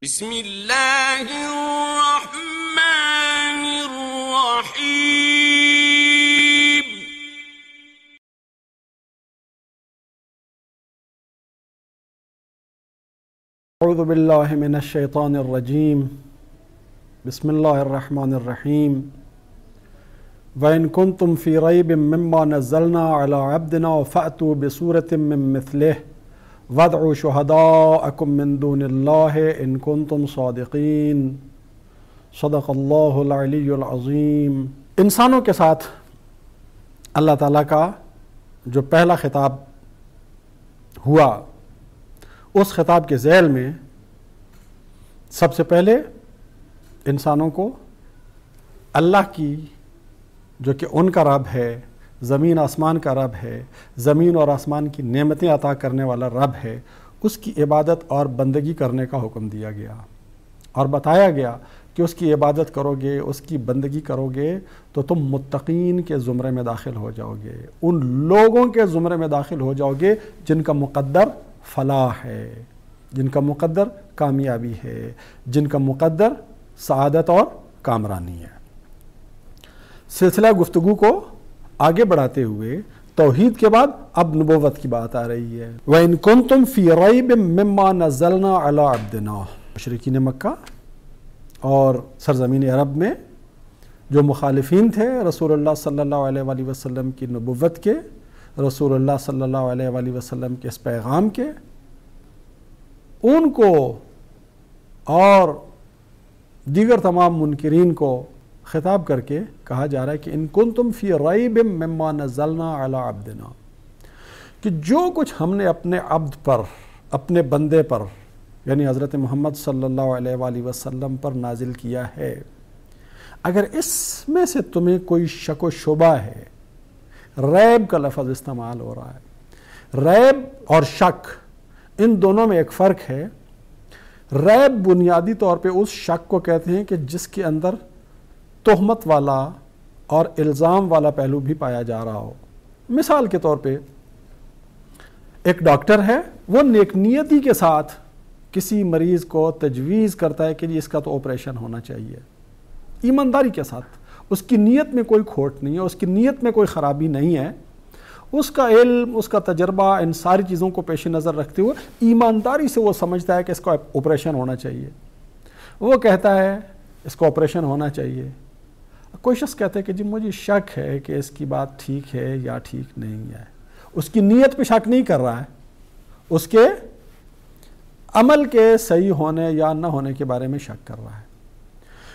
بسم اللہ الرحمن الرحیم اعوذ باللہ من الشیطان الرجیم بسم اللہ الرحمن الرحیم وَإِن كُنتُم فِي رَيْبٍ مِّمَّا نَزَّلْنَا عَلَىٰ عَبْدِنَا فَأْتُوا بِسُورَةٍ مِّن مِّثْلِهِ وَادْعُوا شُهَدَاءَكُم مِّن دُونِ اللَّهِ إِن كُنتُم صَادِقِينَ صدق اللہ العلی العظیم۔ انسانوں کے ساتھ اللہ تعالیٰ کا جو پہلا خطاب ہوا، اس خطاب کے ذیل میں سب سے پہلے انسانوں کو اللہ کی، جو کہ ان کا رب ہے، زمین آسمان کا رب ہے، زمین اور آسمان کی نعمتیں عطا کرنے والا رب ہے، اس کی عبادت اور بندگی کرنے کا حکم دیا گیا اور بتایا گیا کہ اس کی عبادت کرو گے، اس کی بندگی کرو گے تو تم متقین کے زمرے میں داخل ہو جاؤ گے، ان لوگوں کے زمرے میں داخل ہو جاؤ گے جن کا مقدر فلاح ہے، جن کا مقدر کامیابی ہے، جن کا مقدر سعادت اور کامرانی ہے۔ سلسلہ گفتگو کو آگے بڑھاتے ہوئے توحید کے بعد اب نبوت کی بات آ رہی ہے۔ وَإِن كُنتُم فِي رَيْبٍ مِّمَّا نَزَّلْنَا عَلَىٰ عَبْدِنَا، مشرکین مکہ اور سرزمین عرب میں جو مخالفین تھے رسول اللہ صلی اللہ علیہ وآلہ وسلم کی نبوت کے، رسول اللہ صلی اللہ علیہ وآلہ وسلم کے اس پیغام کے، ان کو اور دیگر تمام منکرین کو خطاب کر کے کہا جا رہا ہے کہ ان کنتم فی ریب مما نزلنا علی عبدنا، کہ جو کچھ ہم نے اپنے عبد پر، اپنے بندے پر، یعنی حضرت محمد صلی اللہ علیہ وآلہ وسلم پر نازل کیا ہے، اگر اس میں سے تمہیں کوئی شک و شبہ ہے، ریب کا لفظ استعمال ہو رہا ہے، ریب اور شک ان دونوں میں ایک فرق ہے۔ ریب بنیادی طور پہ اس شک کو کہتے ہیں کہ جس کے اندر تہمت والا اور الزام والا پہلو بھی پایا جا رہا ہو۔ مثال کے طور پہ ایک ڈاکٹر ہے، وہ نیک نیتی کے ساتھ کسی مریض کو تجویز کرتا ہے کہ جی اس کا تو آپریشن ہونا چاہیے، ایمانداری کے ساتھ، اس کی نیت میں کوئی کھوٹ نہیں ہے، اس کی نیت میں کوئی خرابی نہیں ہے، اس کا علم، اس کا تجربہ، ان ساری چیزوں کو پیش نظر رکھتے ہوئے ایمانداری سے وہ سمجھتا ہے کہ اس کا آپریشن ہونا چاہیے، وہ کہتا ہے اس کو آپریشن ہونا چاہیے۔ کوئی شخص کہتا ہے کہ جی مجھے شک ہے کہ اس کی بات ٹھیک ہے یا ٹھیک نہیں ہے، اس کی نیت پہ شک نہیں کر رہا ہے، اس کے عمل کے صحیح ہونے یا نہ ہونے کے بارے میں شک کر رہا ہے۔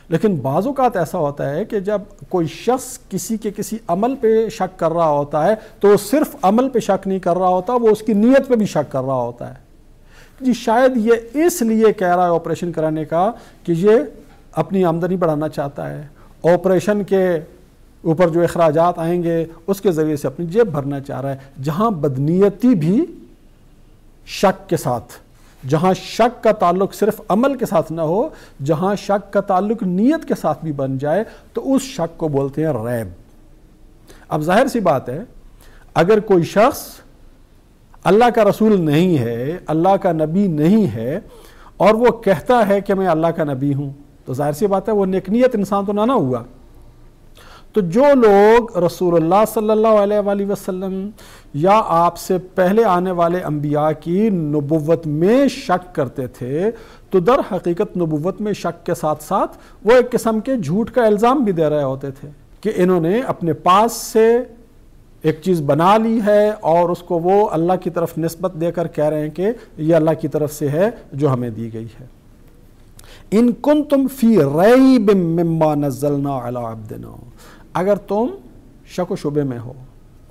لیکن بعض اوقات ایسا ہوتا ہے کہ جب کوئی شخص کسی کے کسی عمل پہ شک کر رہا ہوتا ہے تو وہ صرف عمل پہ شک نہیں کر رہا ہوتا، وہ اس کی نیت پہ بھی شک کر رہا ہوتا ہے۔ جی شاید یہ اس لیے کہہ رہا ہے آپریشن کرانے کا کہ یہ اپنی آمدنی بڑھانا چاہتا ہے، آپریشن کے اوپر جو اخراجات آئیں گے اس کے ذریعے سے اپنی جیب بھرنا چاہ رہا ہے۔ جہاں بدنیتی بھی شک کے ساتھ، جہاں شک کا تعلق صرف عمل کے ساتھ نہ ہو، جہاں شک کا تعلق نیت کے ساتھ بھی بن جائے تو اس شک کو بولتے ہیں ریب۔ اب ظاہر سی بات ہے، اگر کوئی شخص اللہ کا رسول نہیں ہے، اللہ کا نبی نہیں ہے، اور وہ کہتا ہے کہ میں اللہ کا نبی ہوں، تو ظاہر سی بات ہے وہ نیک نیت انسان تو نہ ہوا۔ تو جو لوگ رسول اللہ صلی اللہ علیہ وآلہ وسلم یا آپ سے پہلے آنے والے انبیاء کی نبوت میں شک کرتے تھے، تو در حقیقت نبوت میں شک کے ساتھ ساتھ وہ ایک قسم کے جھوٹ کا الزام بھی دے رہے ہوتے تھے کہ انہوں نے اپنے پاس سے ایک چیز بنا لی ہے اور اس کو وہ اللہ کی طرف نسبت دے کر کہہ رہے ہیں کہ یہ اللہ کی طرف سے ہے جو ہمیں دی گئی ہے۔ ان کنتم فی ریب مما نزلنا علی عبدنا، اگر تم شک و شبے میں ہو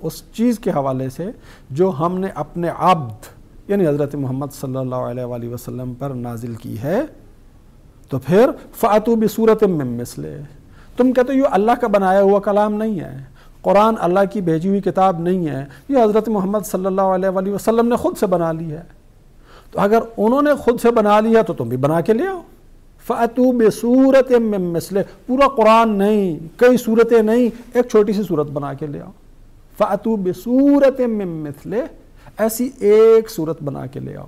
اس چیز کے حوالے سے جو ہم نے اپنے عبد یعنی حضرت محمد صلی اللہ علیہ وآلہ وسلم پر نازل کی ہے، تو پھر فَأْتُوا بِسُورَةٍ مِّن مِّثْلِهِ، تم کہتے ہو یہ اللہ کا بنایا ہوا کلام نہیں ہے، قرآن اللہ کی بھیجی ہوئی کتاب نہیں ہے، یہ حضرت محمد صلی اللہ علیہ وآلہ وسلم نے خود سے بنا لی ہے۔ تو اگر انہوں نے خود سے بنا لی ہے تو تم بھی بنا کے لے آؤ۔ فَأْتُوا بِسُورَةٍ مِّن مِّثْلِهِ، پورا قرآن نہیں، کئی صورتیں نہیں، ایک چھوٹی سی صورت بنا کے لے آؤ۔ فَأْتُوا بِسُورَةٍ مِّن مِّثْلِهِ، ایسی ایک صورت بنا کے لے آؤ۔